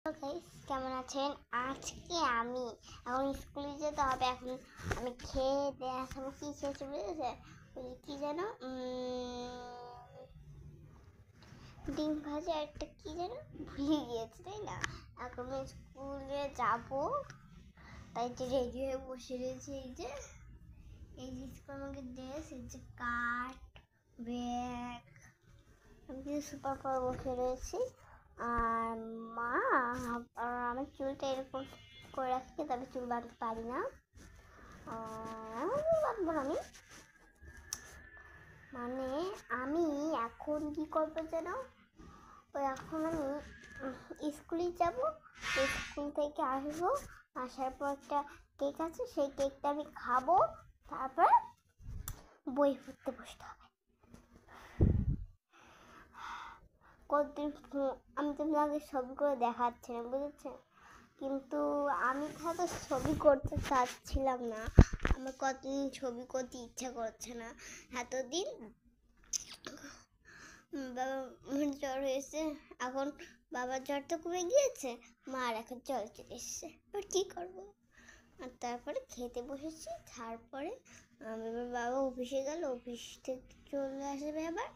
Guys, কেমন আছেন? আজকে আমি এখন স্কুলে যেতে হবে। এখন আমি খেয়ে দেখাবো কি খেয়েছি, বুঝেছে? ওই কি যেন ডিম ভাজা একটা কি যেন ভুলে গিয়েছে, তাই না? এখন আমি স্কুলে যাব, তাই যে রেডি হয়ে বসে রয়েছে। এই যে স্কুল আমাকে ড্রেস, এই যে কাঠ, ব্যাগ, আমি সুপার পর বসে রয়েছি। আর মা আমার চুলটা এরকম করে রাখি, তবে চুল বাঁধতে পারি না। বাঁধবো না আমি, মানে আমি এখন কি করবো যেন, এখন আমি স্কুলে যাব। স্কুল থেকে আসবো, আসার পর একটা কেক আছে, সেই কেকটা আমি খাবো, তারপর বই পড়তে বসতে হবে। কতদিন আমি তোমাকে ছবি করে দেখাচ্ছি না, বুঝেছে? কিন্তু আমি তো ছবি করতে চাচ্ছিলাম না, আমার কতদিন ছবি করতে ইচ্ছা করছে না। এতদিন বাবা জ্বর হয়েছে, এখন বাবার জ্বর তো কমে গিয়েছে, মার এখন জ্বর চলে এসছে, কী করবো? আর তারপরে খেতে বসেছি। তারপরে এবার বাবা অফিসে গেল, অফিস থেকে চলে আসবে আবার।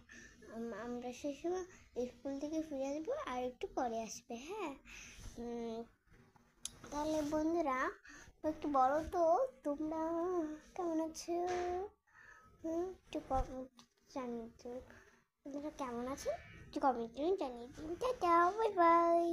আমরা সেই সময় স্কুল থেকে ফিরে আসবো, আর একটু পরে আসবে। হ্যাঁ, তাহলে বন্ধুরা একটু বলো তো, তোমরা কেমন আছো? একটু জানিয়ে দিন, বন্ধুরা কেমন আছো একটু কমেন্ট জানিয়ে দিন। Tata, bye bye.